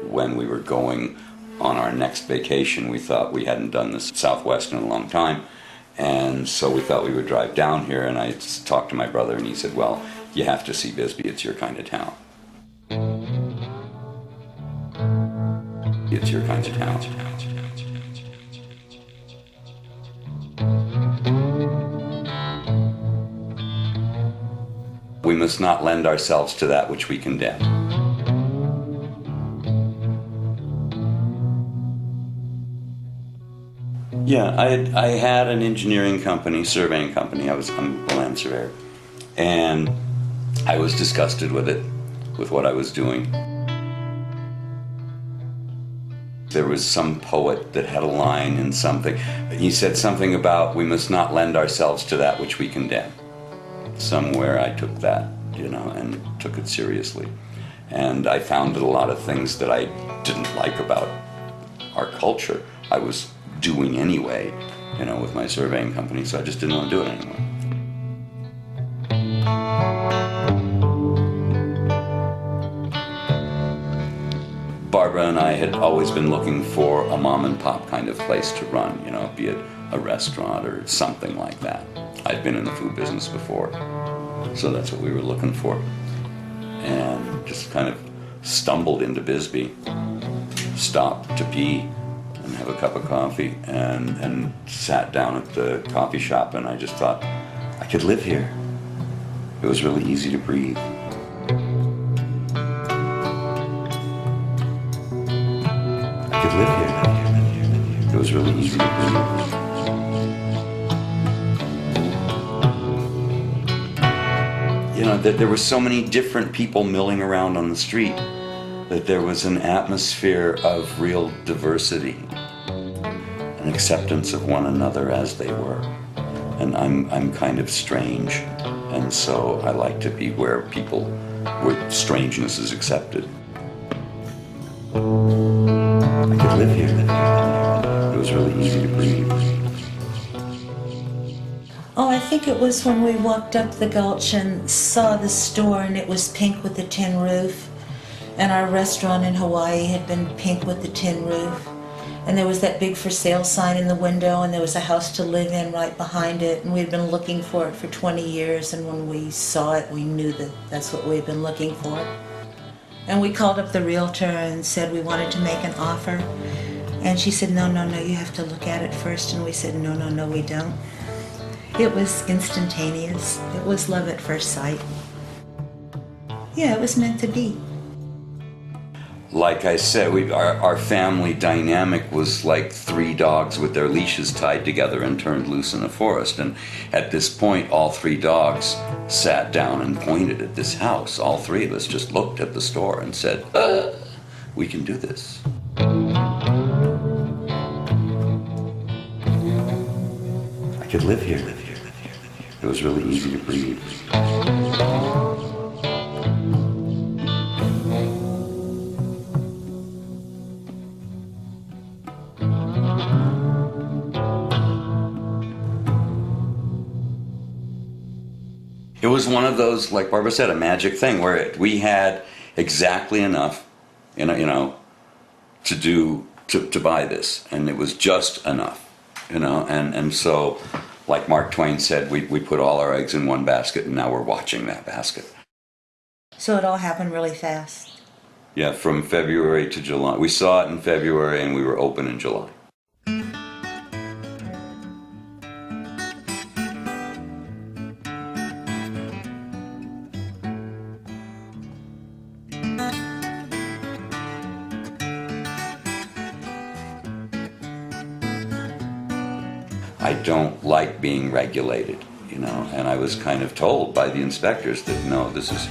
when we were going on our next vacation. We thought we hadn't done this Southwest in a long time, and so we thought we would drive down here, and I talked to my brother, and he said, well, you have to see Bisbee, it's your kind of town. It's your kind of town. We must not lend ourselves to that which we condemn. Yeah, I had an engineering company, surveying company. I'm a land surveyor. And I was disgusted with it, with what I was doing. There was some poet that had a line in something. He said something about, we must not lend ourselves to that which we condemn. Somewhere I took that, and took it seriously. And I found that a lot of things that I didn't like about our culture, I was doing anyway, with my surveying company, so I just didn't want to do it anymore. Barbara and I had always been looking for a mom and pop kind of place to run, be it a restaurant or something like that. I'd been in the food business before, so that's what we were looking for. And just kind of stumbled into Bisbee, stopped to pee and have a cup of coffee, and sat down at the coffee shop, and I just thought, I could live here. It was really easy to breathe. I could live here. It was really easy to breathe. That there were so many different people milling around on the street, that there was an atmosphere of real diversity, an acceptance of one another as they were. And I'm kind of strange, and so I like to be where strangeness is accepted. I could live here. It was really easy to breathe. Oh, I think it was when we walked up the gulch and saw the store, and it was pink with the tin roof. And our restaurant in Hawaii had been pink with the tin roof. And there was that big for sale sign in the window, and there was a house to live in right behind it. And we'd been looking for it for 20 years, and when we saw it, we knew that that's what we'd been looking for. And we called up the realtor and said we wanted to make an offer. And she said, no, you have to look at it first. And we said, no, we don't. It was instantaneous. It was love at first sight. Yeah, it was meant to be. Like I said, our family dynamic was like three dogs with their leashes tied together and turned loose in a forest. And at this point, all three dogs sat down and pointed at this house. All three of us just looked at the store and said, we can do this. I could live here. It was really easy to breathe. It was one of those, like Barbara said, a magic thing where we had exactly enough, to buy this, and it was just enough, and so, like Mark Twain said, we put all our eggs in one basket, and now we're watching that basket. So it all happened really fast. Yeah, from February to July. We saw it in February, and we were open in July. I don't like being regulated, and I was kind of told by the inspectors that no, this is,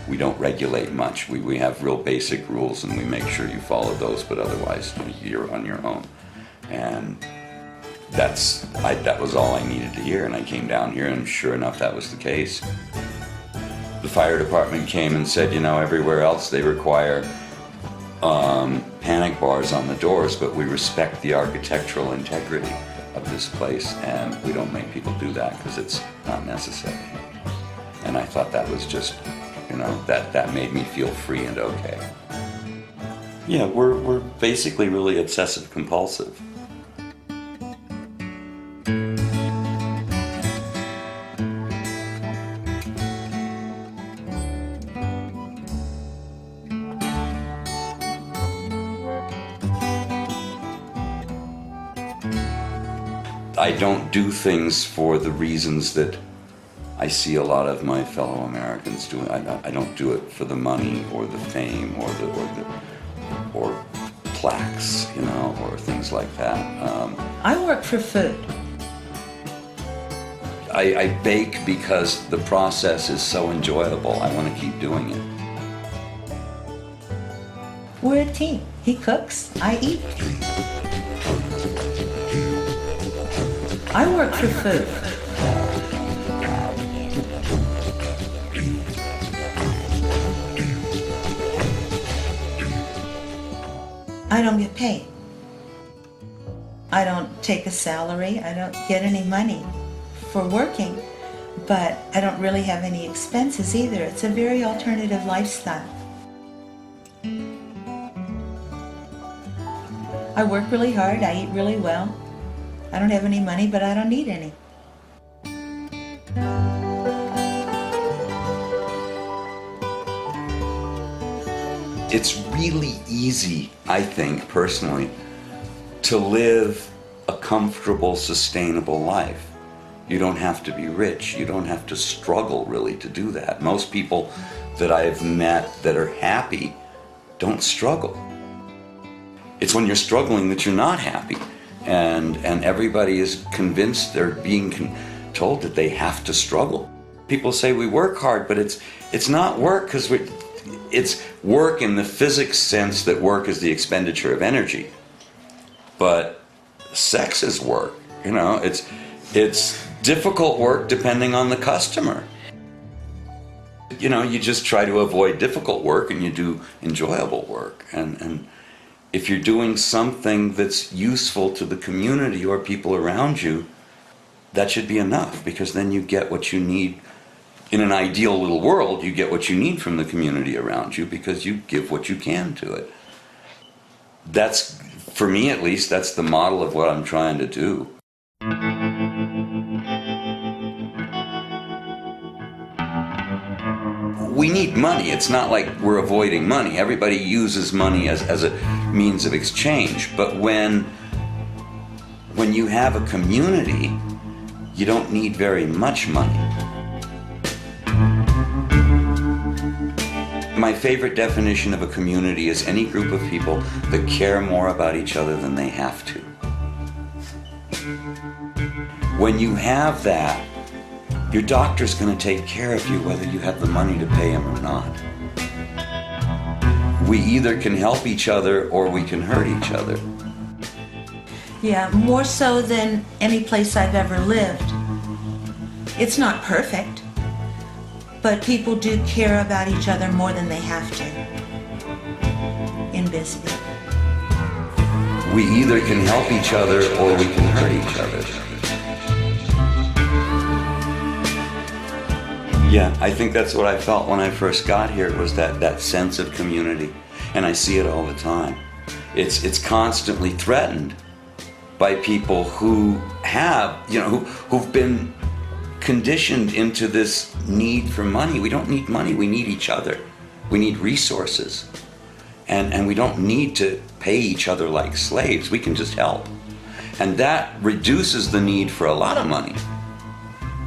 we don't regulate much. We have real basic rules, and we make sure you follow those, but otherwise you're on your own. And that was all I needed to hear, and I came down here, and sure enough, that was the case. The fire department came and said, everywhere else they require panic bars on the doors, but we respect the architectural integrity of this place, and we don't make people do that because it's not necessary. And I thought that was just, that made me feel free and okay. Yeah, we're basically really obsessive compulsive. I don't do things for the reasons that I see a lot of my fellow Americans doing. I don't do it for the money or the fame or plaques, you know, or things like that. I work for food. I bake because the process is so enjoyable. I want to keep doing it. We're a team. He cooks, I eat. I work for food. I don't get paid. I don't take a salary. I don't get any money for working, but I don't really have any expenses either. It's a very alternative lifestyle. I work really hard. I eat really well. I don't have any money, but I don't need any. It's really easy, I think, personally, to live a comfortable, sustainable life. You don't have to be rich. You don't have to struggle, really, to do that. Most people that I've met that are happy don't struggle. It's when you're struggling that you're not happy. And everybody is convinced they're being told that they have to struggle. People say we work hard, but it's not work, because it's work in the physics sense that work is the expenditure of energy. But sex is work, you know. It's difficult work depending on the customer. You know, you just try to avoid difficult work and you do enjoyable work. And if you're doing something that's useful to the community or people around you, that should be enough, because then you get what you need. In an ideal little world, you get what you need from the community around you because you give what you can to it. That's, for me at least, that's the model of what I'm trying to do. We need money. It's not like we're avoiding money. Everybody uses money as a means of exchange. But when you have a community, you don't need very much money. My favorite definition of a community is any group of people that care more about each other than they have to. When you have that, your doctor's going to take care of you whether you have the money to pay him or not. We either can help each other or we can hurt each other. Yeah, more so than any place I've ever lived. It's not perfect, but people do care about each other more than they have to in Bisbee. We either can help each other or we can hurt each other. Yeah, I think that's what I felt when I first got here, was that sense of community. And I see it all the time. It's constantly threatened by people who have, you know, who've been conditioned into this need for money. We don't need money, we need each other. We need resources. And we don't need to pay each other like slaves, we can just help. And that reduces the need for a lot of money.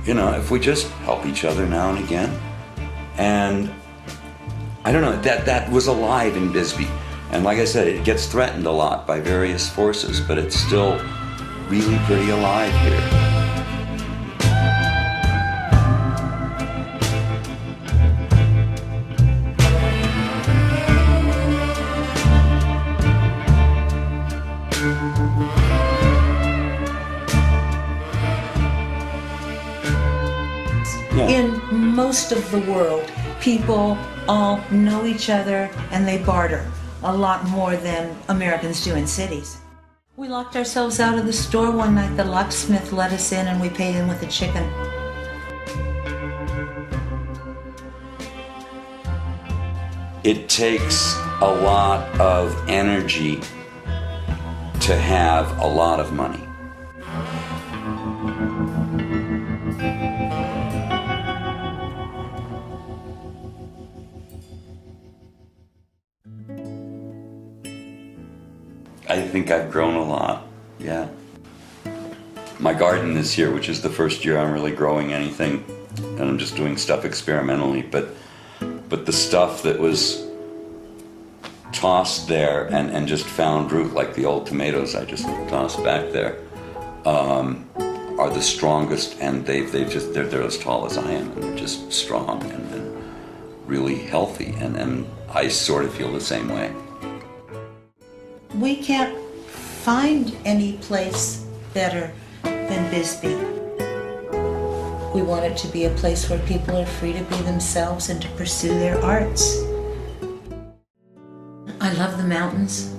You know, if we just help each other now and again. And I don't know, that was alive in Bisbee. And like I said, it gets threatened a lot by various forces, but it's still really pretty alive here. Yeah. In most of the world, people all know each other and they barter a lot more than Americans do in cities. We locked ourselves out of the store one night. The locksmith let us in and we paid him with a chicken. It takes a lot of energy to have a lot of money. I think I've grown a lot, yeah. My garden this year, which is the first year I'm really growing anything, and I'm just doing stuff experimentally, but the stuff that was tossed there and just found root, like the old tomatoes I just tossed back there, are the strongest, and they're as tall as I am, and they're just strong and really healthy, and I sort of feel the same way. We can't find any place better than Bisbee. We want it to be a place where people are free to be themselves and to pursue their arts. I love the mountains.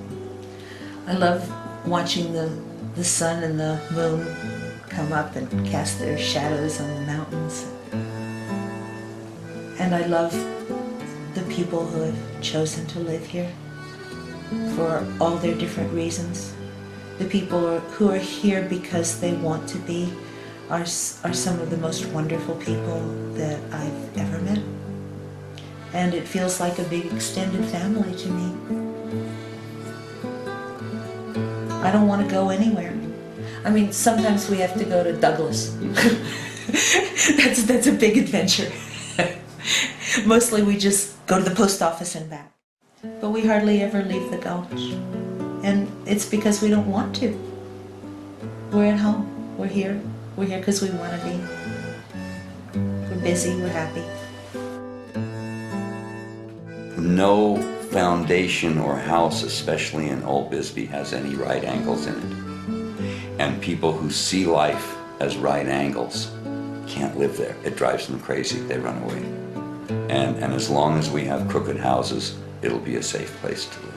I love watching the sun and the moon come up and cast their shadows on the mountains. And I love the people who have chosen to live here for all their different reasons. The people who are here because they want to be are some of the most wonderful people that I've ever met. And it feels like a big extended family to me. I don't want to go anywhere. I mean, sometimes we have to go to Douglas. That's a big adventure. Mostly we just go to the post office and back. But we hardly ever leave the Gulch. And it's because we don't want to. We're at home. We're here. We're here because we want to be. We're busy. We're happy. No foundation or house, especially in Old Bisbee, has any right angles in it. And people who see life as right angles can't live there. It drives them crazy. They run away. And as long as we have crooked houses, it'll be a safe place to live.